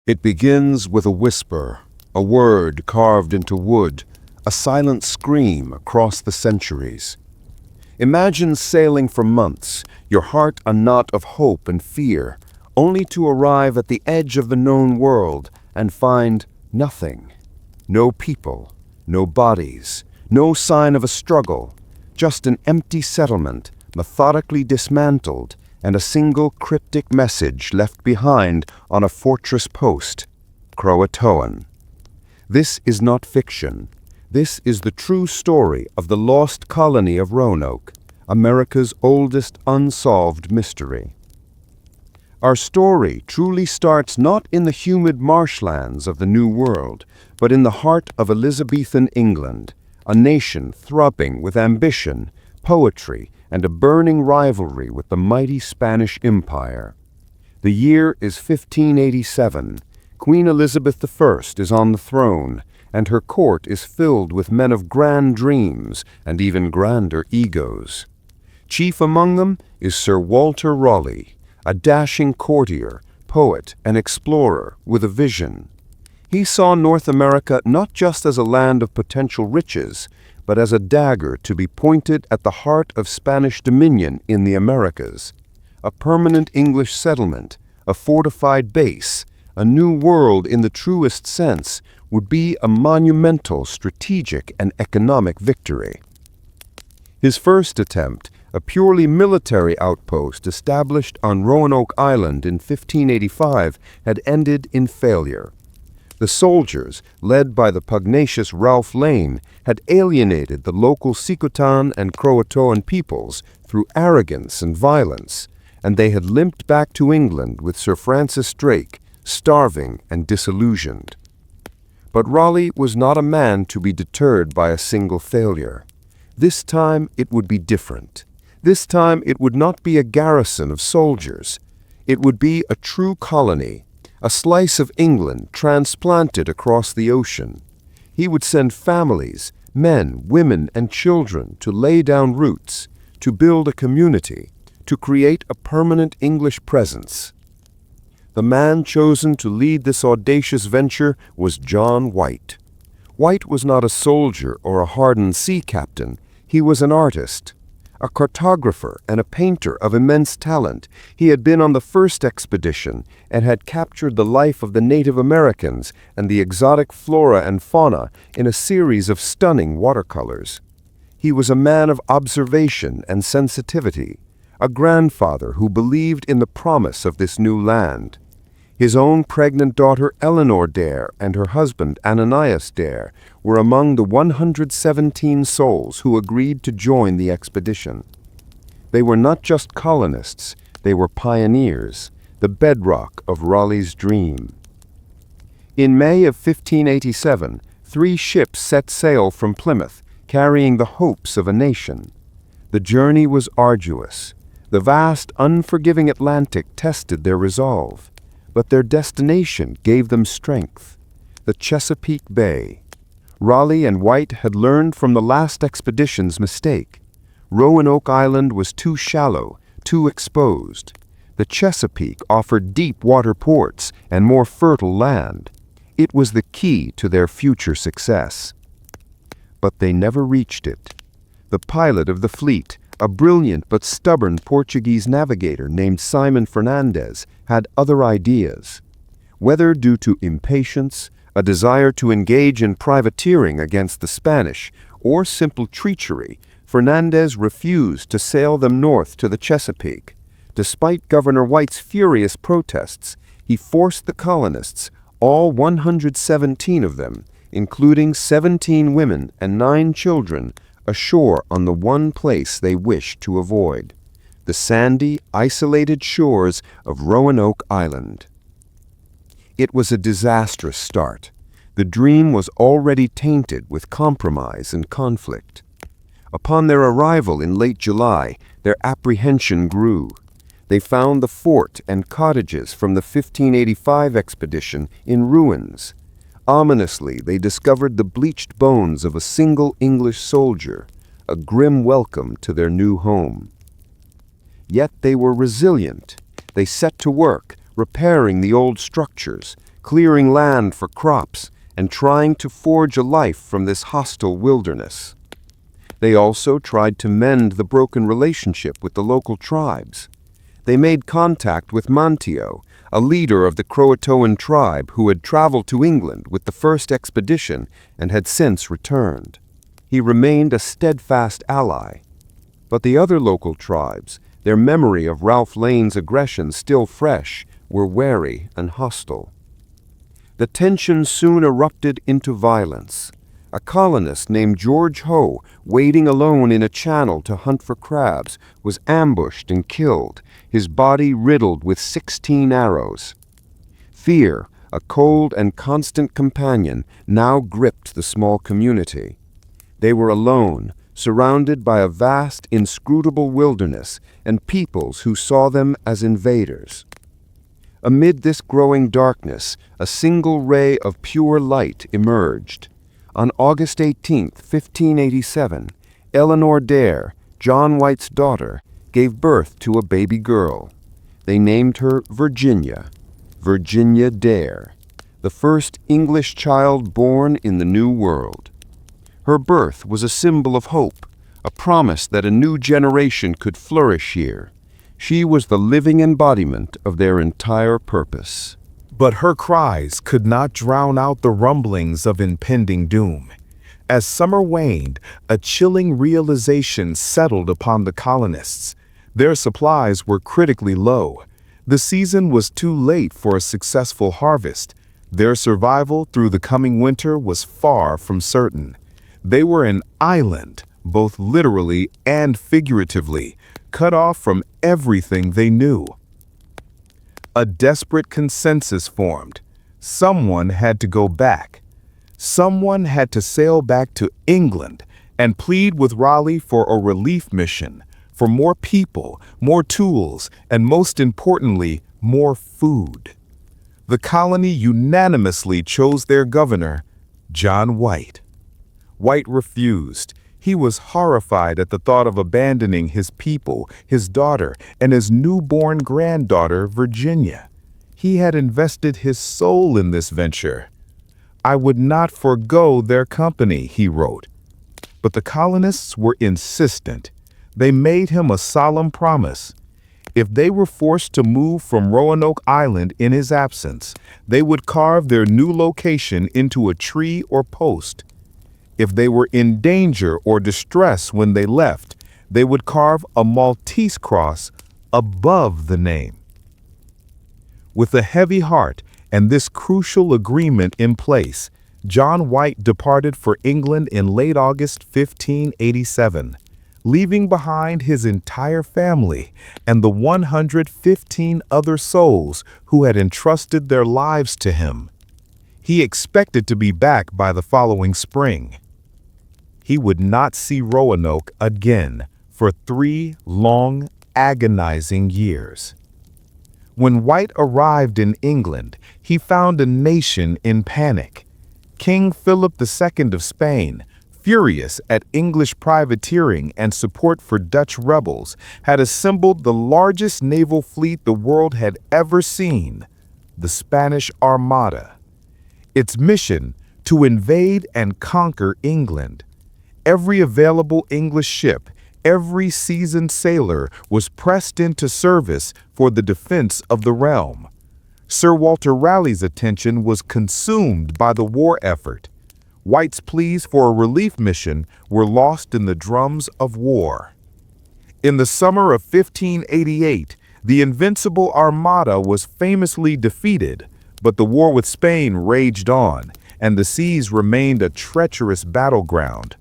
It begins with a whisper, a word carved into wood, a silent scream across the centuries. Imagine sailing for months, your heart a knot of hope and fear, only to arrive at the edge of the known world and find nothing. No people, no bodies, no sign of a struggle, just an empty settlement, methodically dismantled, and a single cryptic message left behind on a fortress post, CROATOAN. This is not fiction. This is the true story of the Lost Colony of Roanoke, America's oldest unsolved mystery. Our story truly starts not in the humid marshlands of the New World, but in the heart of Elizabethan England, a nation throbbing with ambition, poetry, and a burning rivalry with the mighty Spanish Empire. The year is 1587. Queen Elizabeth I is on the throne, and her court is filled with men of grand dreams and even grander egos. Chief among them is Sir Walter Raleigh, a dashing courtier, poet, and explorer with a vision. He saw North America not just as a land of potential riches, but as a dagger to be pointed at the heart of Spanish dominion in the Americas. A permanent English settlement, a fortified base, a new world in the truest sense, would be a monumental strategic and economic victory. His first attempt, a purely military outpost established on Roanoke Island in 1585, had ended in failure. The soldiers, led by the pugnacious Ralph Lane, had alienated the local CROATOAN and CROATOAN peoples through arrogance and violence, and they had limped back to England with Sir Francis Drake, starving and disillusioned. But Raleigh was not a man to be deterred by a single failure. This time it would be different. This time it would not be a garrison of soldiers. It would be a true colony, a slice of England transplanted across the ocean. He would send families, men, women, and children to lay down roots, to build a community, to create a permanent English presence. The man chosen to lead this audacious venture was John White. White was not a soldier or a hardened sea captain. He was an artist, a cartographer and a painter of immense talent. He had been on the first expedition and had captured the life of the Native Americans and the exotic flora and fauna in a series of stunning watercolors. He was a man of observation and sensitivity, a grandfather who believed in the promise of this new land. His own pregnant daughter Eleanor Dare and her husband Ananias Dare were among the 117 souls who agreed to join the expedition. They were not just colonists, they were pioneers, the bedrock of Raleigh's dream. In May of 1587, 3 ships set sail from Plymouth, carrying the hopes of a nation. The journey was arduous. The vast, unforgiving Atlantic tested their resolve. But their destination gave them strength, the Chesapeake Bay. Raleigh and White had learned from the last expedition's mistake. Roanoke Island was too shallow, too exposed. The Chesapeake offered deep water ports and more fertile land. It was the key to their future success. But they never reached it. The pilot of the fleet, a brilliant but stubborn Portuguese navigator named Simon Fernandez, had other ideas. Whether due to impatience, a desire to engage in privateering against the Spanish, or simple treachery, Fernandez refused to sail them north to the Chesapeake. Despite Governor White's furious protests, he forced the colonists, all 117 of them, including 17 women and 9 children, ashore on the one place they wished to avoid, the sandy, isolated shores of Roanoke Island. It was a disastrous start. The dream was already tainted with compromise and conflict. Upon their arrival in late July, their apprehension grew. They found the fort and cottages from the 1585 expedition in ruins. Ominously, they discovered the bleached bones of a single English soldier, a grim welcome to their new home. Yet they were resilient. They set to work, repairing the old structures, clearing land for crops and trying to forge a life from this hostile wilderness. They also tried to mend the broken relationship with the local tribes. They made contact with Manteo, a leader of the CROATOAN tribe who had traveled to England with the first expedition and had since returned. He remained a steadfast ally. But the other local tribes, their memory of Ralph Lane's aggression still fresh, were wary and hostile. The tension soon erupted into violence. A colonist named George Hoe, wading alone in a channel to hunt for crabs, was ambushed and killed, his body riddled with 16 arrows. Fear, a cold and constant companion, now gripped the small community. They were alone, surrounded by a vast, inscrutable wilderness and peoples who saw them as invaders. Amid this growing darkness, a single ray of pure light emerged. On August 18, 1587, Eleanor Dare, John White's daughter, gave birth to a baby girl. They named her Virginia, Virginia Dare, the first English child born in the New World. Her birth was a symbol of hope, a promise that a new generation could flourish here. She was the living embodiment of their entire purpose. But her cries could not drown out the rumblings of impending doom. As summer waned, a chilling realization settled upon the colonists. Their supplies were critically low. The season was too late for a successful harvest. Their survival through the coming winter was far from certain. They were an island, both literally and figuratively, cut off from everything they knew. A desperate consensus formed. Someone had to go back. Someone had to sail back to England and plead with Raleigh for a relief mission, for more people, more tools, and most importantly, more food. The colony unanimously chose their governor, John White. White refused. He was horrified at the thought of abandoning his people, his daughter, and his newborn granddaughter, Virginia. He had invested his soul in this venture. "I would not forego their company," he wrote. But the colonists were insistent. They made him a solemn promise. If they were forced to move from Roanoke Island in his absence, they would carve their new location into a tree or post. If they were in danger or distress when they left, they would carve a Maltese cross above the name. With a heavy heart and this crucial agreement in place, John White departed for England in late August 1587, leaving behind his entire family and the 115 other souls who had entrusted their lives to him. He expected to be back by the following spring. He would not see Roanoke again for 3 long, agonizing years. When White arrived in England, he found a nation in panic. King Philip II of Spain, furious at English privateering and support for Dutch rebels, had assembled the largest naval fleet the world had ever seen, the Spanish Armada. Its mission, to invade and conquer England. Every available English ship, every seasoned sailor was pressed into service for the defense of the realm. Sir Walter Raleigh's attention was consumed by the war effort. White's pleas for a relief mission were lost in the drums of war. In the summer of 1588, the invincible Armada was famously defeated, but the war with Spain raged on, and the seas remained a treacherous battleground.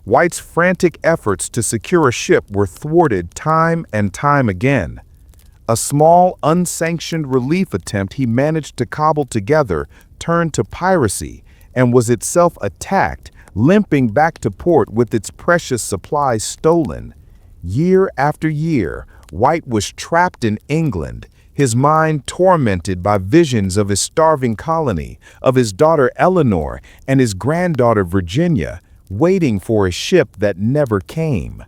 White's frantic efforts to secure a ship were thwarted time and time again. A small, unsanctioned relief attempt he managed to cobble together turned to piracy and was itself attacked, limping back to port with its precious supplies stolen. Year after year, White was trapped in England, his mind tormented by visions of his starving colony, of his daughter Eleanor and his granddaughter Virginia, waiting for a ship that never came.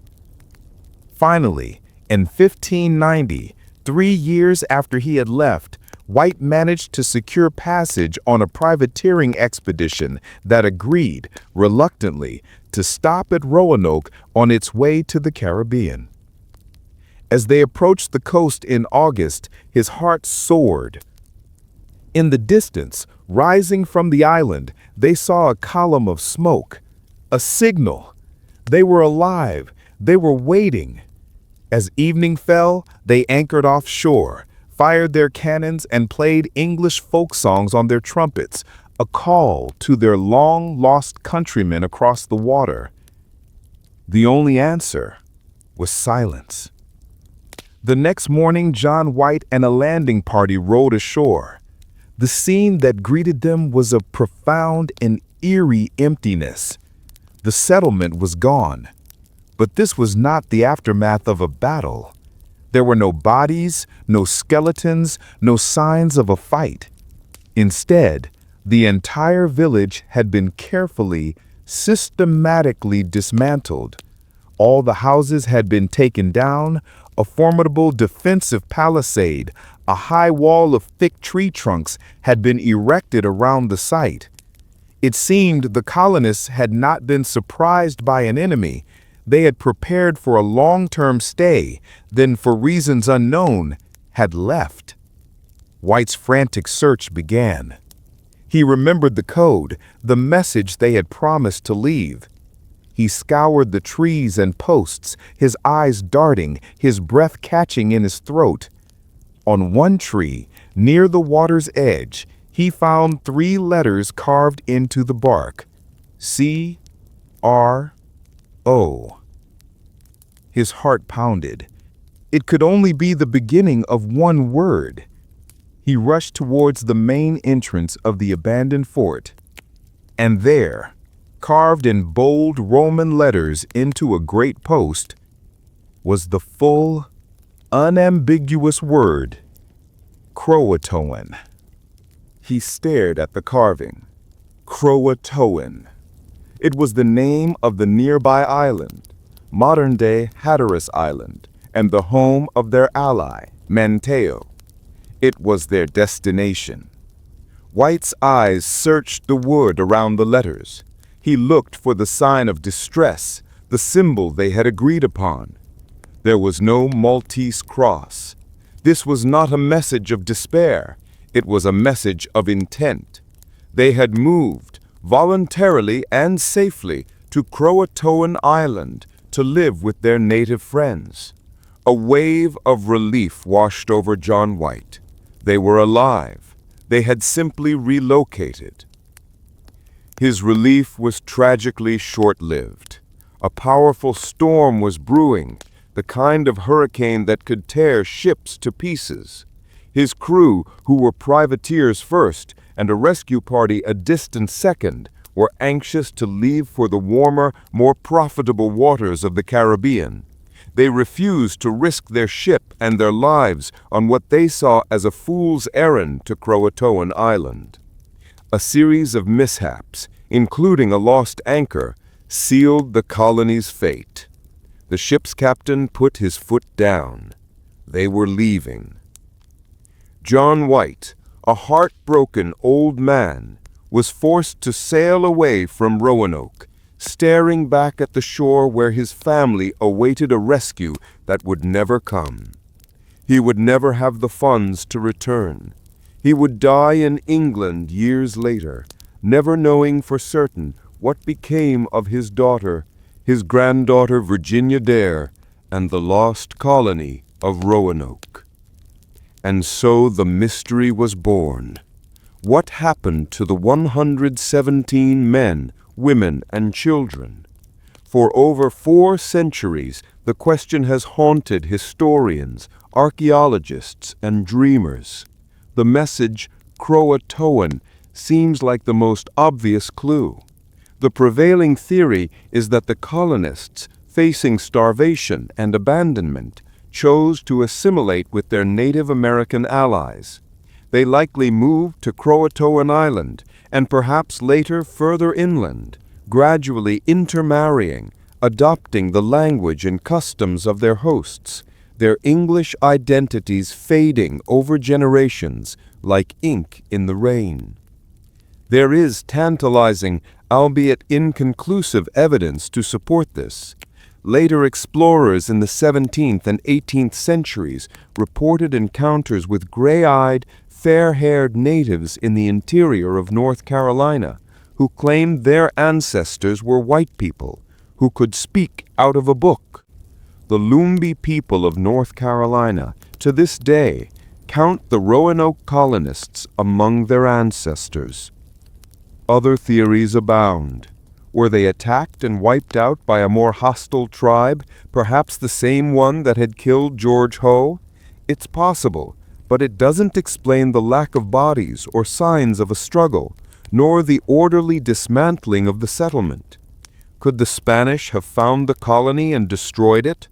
Finally, in 1590, 3 years after he had left, White managed to secure passage on a privateering expedition that agreed, reluctantly, to stop at Roanoke on its way to the Caribbean. As they approached the coast in August, his heart soared. In the distance, rising from the island, they saw a column of smoke, a signal. They were alive. They were waiting. As evening fell, they anchored offshore, fired their cannons, and played English folk songs on their trumpets, a call to their long-lost countrymen across the water. The only answer was silence. The next morning, John White and a landing party rowed ashore. The scene that greeted them was of profound and eerie emptiness. The settlement was gone. But this was not the aftermath of a battle. There were no bodies, no skeletons, no signs of a fight. Instead, the entire village had been carefully, systematically dismantled. All the houses had been taken down, a formidable defensive palisade, a high wall of thick tree trunks had been erected around the site. It seemed the colonists had not been surprised by an enemy. They had prepared for a long-term stay, then for reasons unknown, had left. White's frantic search began. He remembered the code, the message they had promised to leave. He scoured the trees and posts, his eyes darting, his breath catching in his throat. On one tree, near the water's edge, he found 3 letters carved into the bark. C-R-O. His heart pounded. It could only be the beginning of one word. He rushed towards the main entrance of the abandoned fort. And there, carved in bold Roman letters into a great post, was the full, unambiguous word, CROATOAN. He stared at the carving. CROATOAN. It was the name of the nearby island, modern-day Hatteras Island, and the home of their ally, Manteo. It was their destination. White's eyes searched the wood around the letters. He looked for the sign of distress, the symbol they had agreed upon. There was no Maltese cross. This was not a message of despair. It was a message of intent. They had moved, voluntarily and safely, to CROATOAN Island to live with their native friends. A wave of relief washed over John White. They were alive. They had simply relocated. His relief was tragically short-lived. A powerful storm was brewing, the kind of hurricane that could tear ships to pieces. His crew, who were privateers first and a rescue party a distant second, were anxious to leave for the warmer, more profitable waters of the Caribbean. They refused to risk their ship and their lives on what they saw as a fool's errand to CROATOAN Island. A series of mishaps, including a lost anchor, sealed the colony's fate. The ship's captain put his foot down. They were leaving. John White, a heartbroken old man, was forced to sail away from Roanoke, staring back at the shore where his family awaited a rescue that would never come. He would never have the funds to return. He would die in England years later, never knowing for certain what became of his daughter, his granddaughter Virginia Dare, and the lost colony of Roanoke. And so the mystery was born. What happened to the 117 men, women, and children? For over 4 centuries, the question has haunted historians, archaeologists, and dreamers. The message, CROATOAN, seems like the most obvious clue. The prevailing theory is that the colonists, facing starvation and abandonment, chose to assimilate with their Native American allies. They likely moved to CROATOAN Island, and perhaps later further inland, gradually intermarrying, adopting the language and customs of their hosts. their English identities fading over generations like ink in the rain. There is tantalizing, albeit inconclusive evidence to support this. Later explorers in the 17th and 18th centuries reported encounters with gray-eyed, fair-haired natives in the interior of North Carolina who claimed their ancestors were white people who could speak out of a book. The Lumbee people of North Carolina, to this day, count the Roanoke colonists among their ancestors. Other theories abound. Were they attacked and wiped out by a more hostile tribe, perhaps the same one that had killed George Hoe? It's possible, but it doesn't explain the lack of bodies or signs of a struggle, nor the orderly dismantling of the settlement. Could the Spanish have found the colony and destroyed it?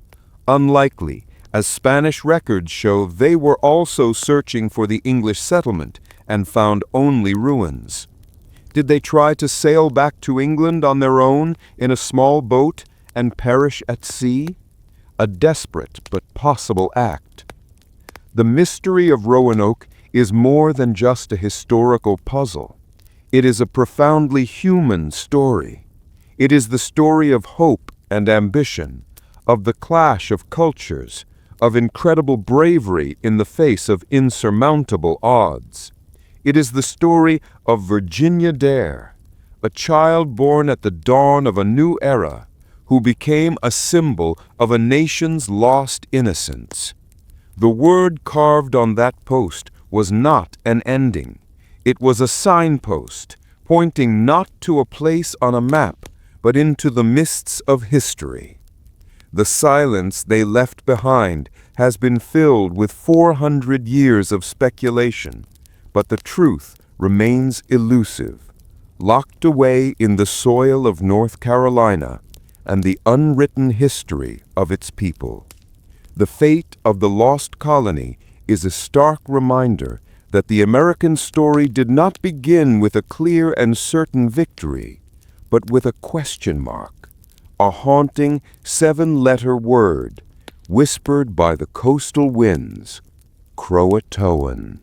Unlikely, as Spanish records show they were also searching for the English settlement and found only ruins. Did they try to sail back to England on their own in a small boat and perish at sea? A desperate but possible act. The mystery of Roanoke is more than just a historical puzzle. It is a profoundly human story. It is the story of hope and ambition, of the clash of cultures, of incredible bravery in the face of insurmountable odds. It is the story of Virginia Dare, a child born at the dawn of a new era, who became a symbol of a nation's lost innocence. The word carved on that post was not an ending. It was a signpost, pointing not to a place on a map, but into the mists of history. The silence they left behind has been filled with 400 years of speculation, but the truth remains elusive, locked away in the soil of North Carolina and the unwritten history of its people. The fate of the lost colony is a stark reminder that the American story did not begin with a clear and certain victory, but with a question mark, a haunting 7-letter word, whispered by the coastal winds, CROATOAN.